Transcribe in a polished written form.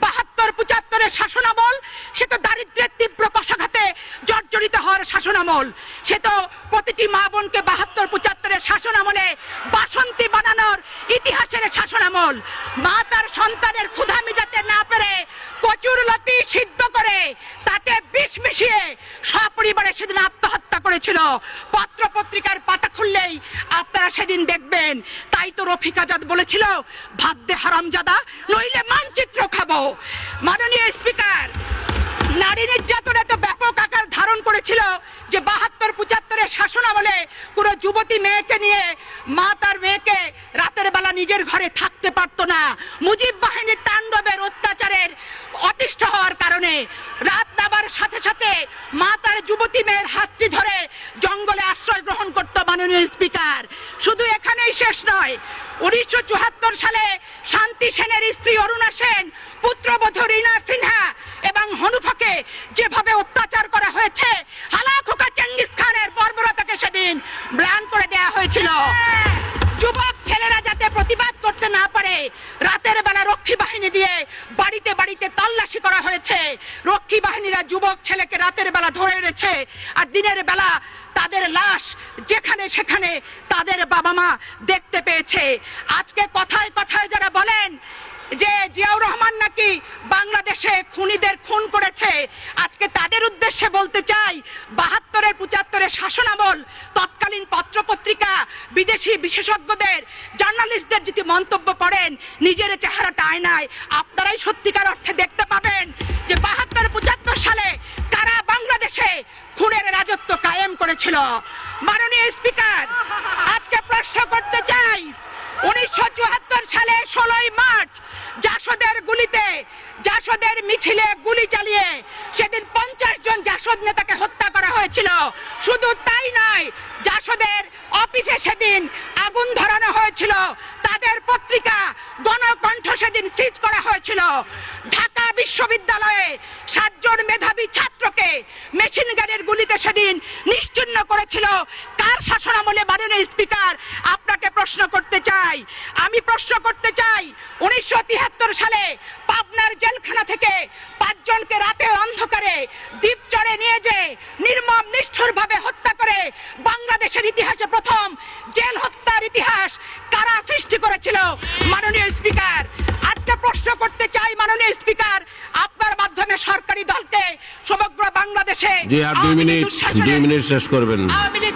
72-75-এর শাসনামল, সে তো দারিদ্র্যের তীব্র কষাঘাতে জর্জরিত হওয়ার শাসনামল, সে তো প্রতিটি মা বোনকে 72-75-এর শাসনামলে বাসন্তী বানানোর ইতিহাসের শাসনামল। মা তার সন্তানের ক্ষুধা মিটাতে না পেরে কচুর লতি সিদ্ধ করে তাতে বিষ মিশিয়ে সপরিবারে সেদিন আত্মহত্যা করেছিল। পত্র পত্রিকার পাতা খুললেই আপনারা সেদিন দেখবেন। তাই তো রফিক আজাদ বলেছিল, ভাত দে হারামজাদা, নইলে মানচিত্র খাবো। মাননীয় স্পিকার, নারী নির্যাতন এত ব্যাপক আকার ধারণ করেছিল যে 72-75-এর শাসনামলে কোনো যুবতী মেয়েকে নিয়ে মা তার মেয়েকে রাতের বেলা নিজের ঘরে থাকতে পারত না। মুজিব বাহিনীর তাণ্ডবের অত্যাচারের অতিষ্ঠ হওয়ার কারণে রাত নামার সাথে সাথে মা তার যুবতী মেয়ের হাতটি ধরে জঙ্গলে আশ্রয় গ্রহণ করত। মাননীয় স্পিকার, শুধু এখানেই শেষ নয়, 1974 সালে শান্তি সেনের স্ত্রী অরুণা সেন, পুত্রবধূ রীনা সিনহা এবং হনুফাকে যেভাবে অত্যাচার করা হয়েছে, হালাখোকা চেঙ্গিস খানের বর্বরতাকে সেদিন ম্লান করে দেয়া হয়েছিল। যুবক ছেলেরা যাতে প্রতিবাদ করতে না পারে, রাতের বেলা রক্ষী বাহিনী দিয়ে বাড়িতে বাড়িতে তল্লাশি করা হয়েছে। রক্ষী বাহিনীরা যুবক ছেলেকে রাতের বেলা ধরে এনেছে, আর দিনের বেলা তাদের লাশ যেখানে সেখানে তাদের বাবা মা দেখতে পেয়েছে। আজকে কথায় কথায় যারা বলেন যে জিয়াউর রহমান নাকি বাংলাদেশে খুনিদের খুন করেছে, আজকে তাদের উদ্দেশ্যে বলতে চাই, 72-75-এর শাসনামল তৎকালীন পত্রপত্রিকা, বিদেশি বিশেষজ্ঞদের, জার্নালিস্টদের যদি মন্তব্য পড়েন, নিজের চেহারাটা আয়নায় আপনারাই সত্যিকার অর্থে দেখতে পাবেন যে 72-75 সালে কারা বাংলাদেশে খুনের রাজত্ব কায়েম করেছিল। মাননীয় স্পিকার, আজকে প্রশ্ন করতে চাই, 1974 সালে 16ই মার্চ জাসদের মিছিলে গুলি চালিয়ে সেদিন 50 জন জাসদ নেতাকে হত্যা করা হয়েছিল। শুধু তাই নয়, জাসদের অফিসে সেদিন আগুন ধরানো হয়েছিল, তাদের পত্রিকা গণকণ্ঠ সেদিন সিজ করা হয়েছিল। ঢাকা বিশ্ববিদ্যালয়ে 7 জন মেধাবী ছাত্রকে মেশিন গানের গুলিতে সেদিন নিশ্চিহ্ন করেছিল। কার শাসনামলে? মাননীয় স্পিকার, আপনাকে প্রশ্ন করতে চাই, আমি প্রশ্ন করতে চাই, 1973 সালে পাবনার জেলখানা থেকে 5 জনকে রাতে অন্ধকারে দ্বীপচরে নিয়ে যে নির্মম নিষ্ঠুরভাবে হত্যা করে বাংলাদেশের ইতিহাসে প্রথম জেল হত্যার ইতিহাস কারা সৃষ্টি করেছিল? মাননীয় স্পিকার, আজকে প্রশ্ন করতে চাই, মাননীয় স্পিকার, আপনার মাধ্যমে সরকারি দলকে সমগ্র বাংলাদেশে জি, আর 2 মিনিট শেষ করবেন। আওয়ামী লীগ